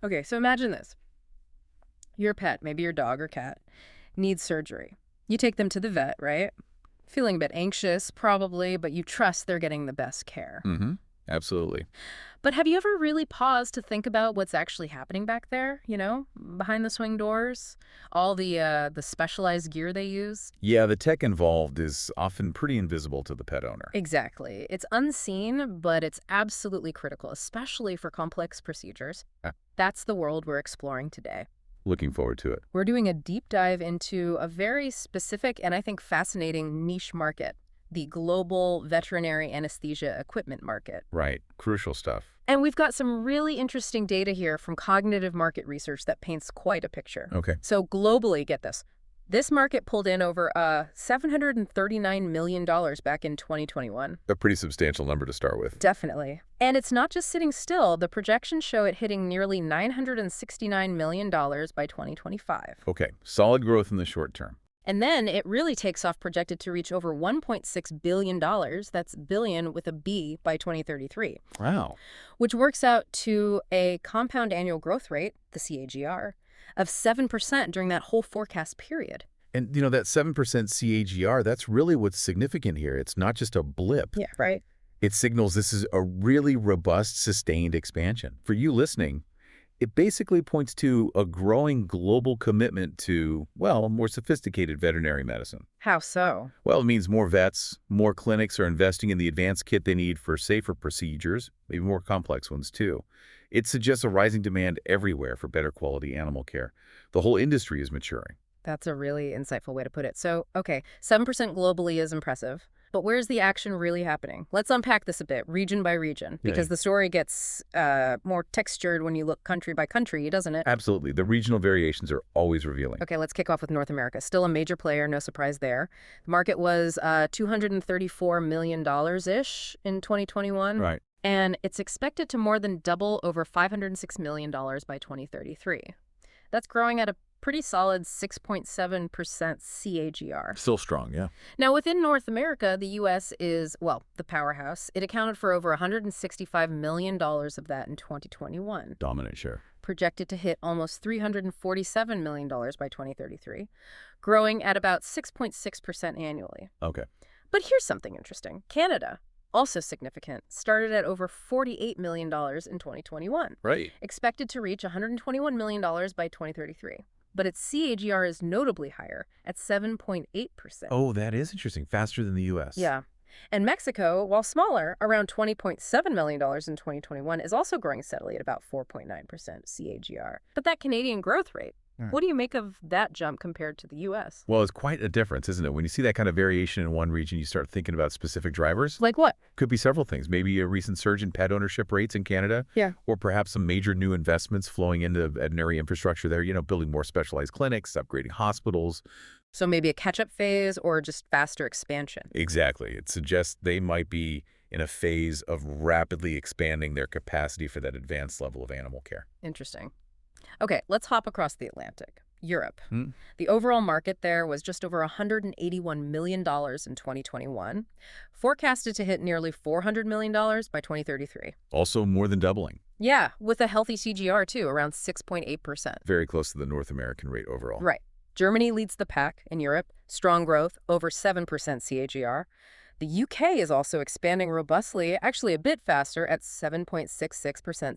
Okay, so imagine this. Your pet, maybe your dog or cat, needs surgery. You take them to the vet, right? Feeling a bit anxious, probably, but you trust they're getting the best care. Mm-hmm. Absolutely. But have you ever really paused to think about what's actually happening back there, behind the swing doors? All the specialized gear they use? Yeah, the tech involved is often pretty invisible to the pet owner. Exactly. It's unseen, but it's absolutely critical, especially for complex procedures. Ah, That's the world we're exploring today. looking forward to it. We're doing a deep dive into a very specific and I think fascinating niche market, the global veterinary anesthesia equipment market. Right. Crucial stuff. And we've got some really interesting data here from cognitive market research that paints quite a picture. Okay. So globally, get this. This market pulled in over $739 million back in 2021. A pretty substantial number to start with. Definitely. And it's not just sitting still. The projections show it hitting nearly $969 million by 2025. Okay. Solid growth in the short term. And then it really takes off, projected to reach over $1.6 billion, that's billion with a B, by 2033, Wow. which works out to a compound annual growth rate, the CAGR, of 7% during that whole forecast period. And, that 7% CAGR, that's really what's significant here. It's not just a blip. Yeah, right. It signals this is a really robust, sustained expansion. For you listening, it basically points to a growing global commitment to, well, more sophisticated veterinary medicine. How so? Well, it means more vets, more clinics are investing in the advanced kit they need for safer procedures, maybe more complex ones too. It suggests a rising demand everywhere for better quality animal care. The whole industry is maturing. That's a really insightful way to put it. So, okay, 7% globally is impressive. But where's the action really happening? Let's unpack this a bit, region by region, because the story gets more textured when you look country by country, doesn't it? Absolutely. The regional variations are always revealing. Okay, let's kick off with North America. Still a major player, no surprise there. The market was $234 million-ish in 2021. Right. And it's expected to more than double over $506 million by 2033. That's growing at a pretty solid 6.7% CAGR. Still strong, yeah. Now, within North America, the U.S. is, well, the powerhouse. It accounted for over $165 million of that in 2021. Dominant share. Projected to hit almost $347 million by 2033, growing at about 6.6% annually. Okay. But here's something interesting. Canada, also significant, started at over $48 million in 2021. Right. Expected to reach $121 million by 2033. But its CAGR is notably higher at 7.8%. Oh, that is interesting. Faster than the U.S. Yeah. And Mexico, while smaller, around $20.7 million in 2021, is also growing steadily at about 4.9% CAGR. But that Canadian growth rate, what do you make of that jump compared to the U.S.? Well, it's quite a difference, isn't it? When you see that kind of variation in one region, you start thinking about specific drivers. Like what? Could be several things. Maybe a recent surge in pet ownership rates in Canada. Yeah. Or perhaps some major new investments flowing into veterinary infrastructure there, building more specialized clinics, upgrading hospitals. So maybe a catch-up phase or just faster expansion. Exactly. It suggests they might be in a phase of rapidly expanding their capacity for that advanced level of animal care. Interesting. Okay, let's hop across the Atlantic. Europe. Hmm. The overall market there was just over $181 million in 2021, forecasted to hit nearly $400 million by 2033. Also more than doubling. Yeah, with a healthy CGR too, around 6.8%. Very close to the North American rate overall. Right. Germany leads the pack in Europe, strong growth, over 7% CAGR. The UK is also expanding robustly, actually a bit faster at 7.66%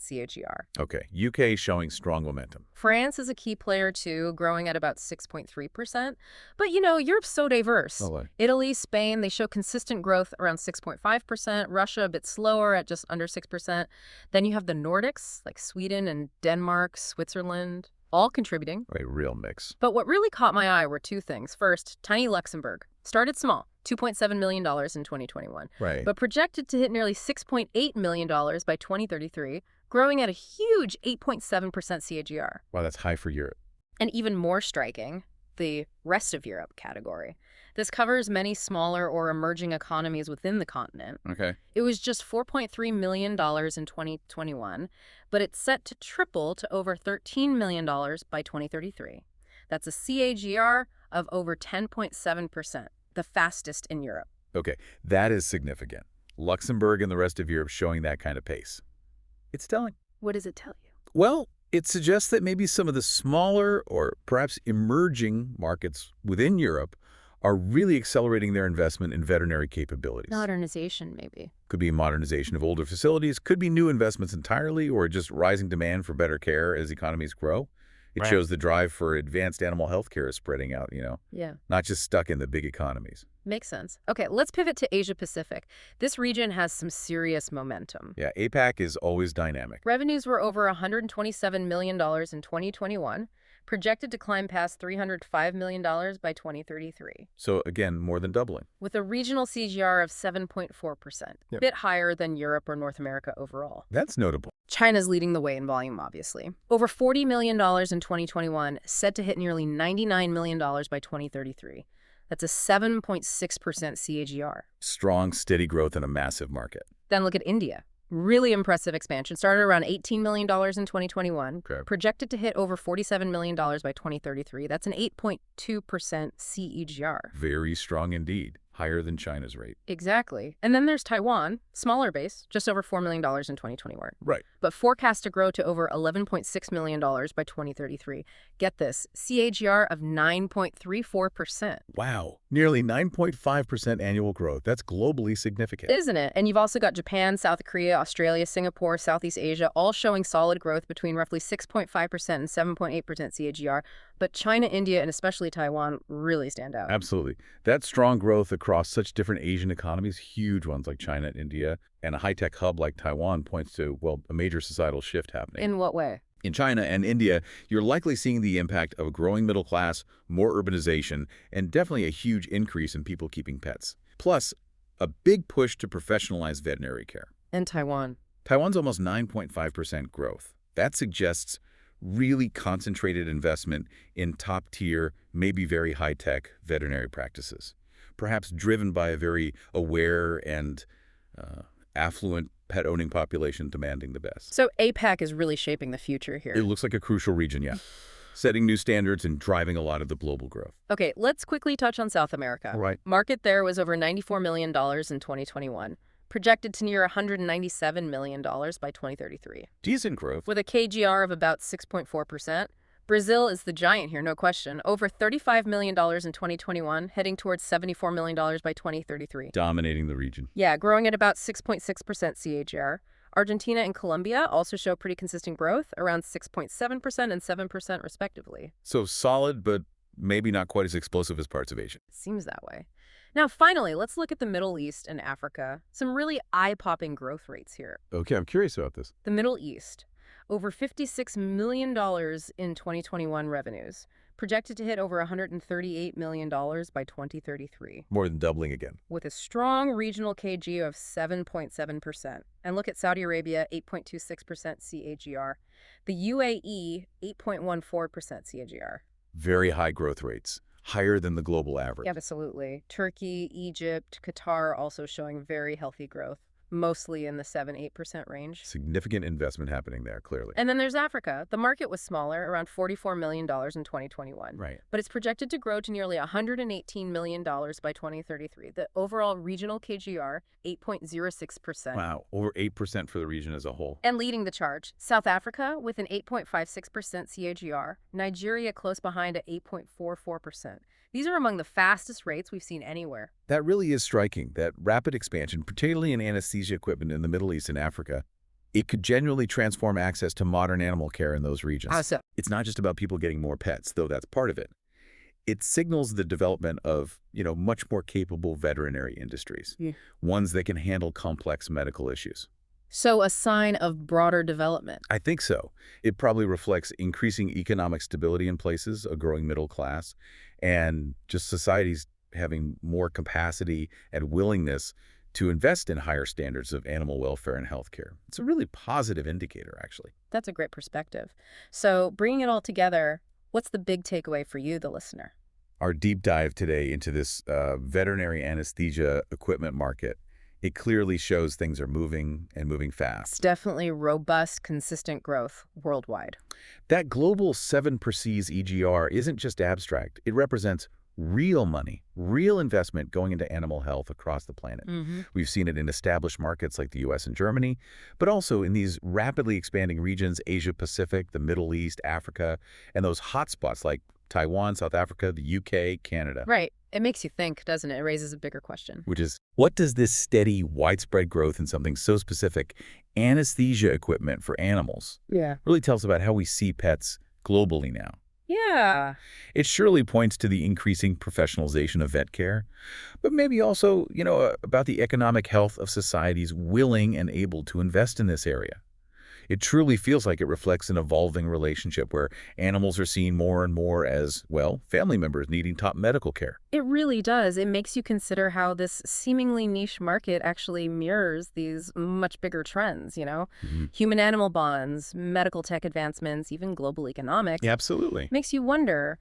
CAGR. Okay, UK showing strong momentum. France is a key player too, growing at about 6.3%. But Europe's so diverse. Oh, Italy, Spain, they show consistent growth around 6.5%. Russia a bit slower at just under 6%. Then you have the Nordics, like Sweden and Denmark, Switzerland, all contributing. Right, real mix. But what really caught my eye were two things. First, tiny Luxembourg. Started small, $2.7 million in 2021. Right. But projected to hit nearly $6.8 million by 2033, growing at a huge 8.7% CAGR. Wow, that's high for Europe. And even more striking, the rest of Europe category. This covers many smaller or emerging economies within the continent. Okay. It was just $4.3 million in 2021, but it's set to triple to over $13 million by 2033. That's a CAGR of over 10.7%, the fastest in Europe. Okay, that is significant. Luxembourg and the rest of Europe showing that kind of pace. It's telling. What does it tell you? Well, It suggests that maybe some of the smaller or perhaps emerging markets within Europe are really accelerating their investment in veterinary capabilities. Modernization, maybe. Could be modernization of older facilities, could be new investments entirely, or just rising demand for better care as economies grow. It Right. shows the drive for advanced animal health care is spreading out, Yeah. not just stuck in the big economies. Makes sense. Okay, let's pivot to Asia Pacific. This region has some serious momentum. Yeah, APAC is always dynamic. Revenues were over $127 million in 2021, projected to climb past $305 million by 2033, So again, more than doubling. with a regional CGR of 7.4%, a Yep. bit higher than Europe or North America overall. That's notable. China's leading the way in volume, obviously. Over $40 million in 2021, set to hit nearly $99 million by 2033. That's a 7.6% CAGR. Strong, steady growth in a massive market. Then look at India. Really impressive expansion. Started around $18 million in 2021. Okay. Projected to hit over $47 million by 2033. That's an 8.2% CAGR. Very strong indeed. Higher than China's rate. Exactly. And then there's Taiwan, smaller base, just over $4 million in 2021. Right. But forecast to grow to over $11.6 million by 2033. Get this, CAGR of 9.34%. Wow. Nearly 9.5% annual growth. That's globally significant. Isn't it? And you've also got Japan, South Korea, Australia, Singapore, Southeast Asia, all showing solid growth between roughly 6.5% and 7.8% CAGR. But China, India, and especially Taiwan really stand out. Absolutely. That strong growth across such different Asian economies, huge ones like China and India, and a high-tech hub like Taiwan points to, well, a major societal shift happening. In what way? In China and India, you're likely seeing the impact of a growing middle class, more urbanization, and definitely a huge increase in people keeping pets. Plus, a big push to professionalize veterinary care. And Taiwan. Taiwan's almost 9.5% growth. That suggests really concentrated investment in top-tier, maybe very high-tech veterinary practices, perhaps driven by a very aware and affluent pet-owning population demanding the best. So APAC is really shaping the future here. It looks like a crucial region, yeah, setting new standards and driving a lot of the global growth. Okay, let's quickly touch on South America. All right. Market there was over $94 million in 2021, projected to near $197 million by 2033. Decent growth. With a KGR of about 6.4%, Brazil is the giant here, no question. Over $35 million in 2021, heading towards $74 million by 2033. Dominating the region. Yeah, growing at about 6.6% CAGR. Argentina and Colombia also show pretty consistent growth, around 6.7% and 7% respectively. So solid, but maybe not quite as explosive as parts of Asia. It seems that way. Now, finally, let's look at the Middle East and Africa. Some really eye-popping growth rates here. Okay, I'm curious about this. The Middle East, over $56 million in 2021 revenues, projected to hit over $138 million by 2033, More than doubling again. with a strong regional KG of 7.7%. And look at Saudi Arabia, 8.26% CAGR. The UAE, 8.14% CAGR. Very high growth rates, higher than the global average. Absolutely. Turkey, Egypt, Qatar also showing very healthy growth, mostly in the 7-8% range. Significant investment happening there, clearly. And then there's Africa. The market was smaller, around $44 million in 2021. Right. But it's projected to grow to nearly $118 million by 2033. The overall regional KGR, 8.06%. Wow, over 8% for the region as a whole. And leading the charge, South Africa with an 8.56% CAGR, Nigeria close behind at 8.44%. These are among the fastest rates we've seen anywhere. That really is striking, that rapid expansion, particularly in anesthesia equipment in the Middle East and Africa. It could genuinely transform access to modern animal care in those regions. How so? It's not just about people getting more pets, though that's part of it. It signals the development of, much more capable veterinary industries, ones that can handle complex medical issues. So a sign of broader development. I think so. It probably reflects increasing economic stability in places, a growing middle class, and just societies having more capacity and willingness to invest in higher standards of animal welfare and healthcare. It's a really positive indicator, actually. That's a great perspective. So bringing it all together, what's the big takeaway for you, the listener? Our deep dive today into this veterinary anesthesia equipment market, it clearly shows things are moving and moving fast. It's definitely robust, consistent growth worldwide. That global 7% EGR isn't just abstract. It represents real money, real investment going into animal health across the planet. Hmm. We've seen it in established markets like the US and Germany, but also in these rapidly expanding regions, Asia Pacific, the Middle East, Africa, and those hotspots like Taiwan, South Africa, the UK, Canada. Right. It makes you think, doesn't it? It raises a bigger question. Which is, what does this steady, widespread growth in something so specific, anesthesia equipment for animals, Yeah. really tell us about how we see pets globally now? Yeah. It surely points to the increasing professionalization of vet care, but maybe also, about the economic health of societies willing and able to invest in this area. It truly feels like it reflects an evolving relationship where animals are seen more and more as, well, family members needing top medical care. It really does. It makes you consider how this seemingly niche market actually mirrors these much bigger trends. Mhm. Human-animal bonds, medical tech advancements, even global economics. Yeah, absolutely. Makes you wonder,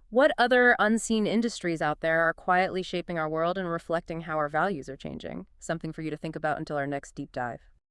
what other unseen industries out there are quietly shaping our world and reflecting how our values are changing? Something for you to think about until our next deep dive.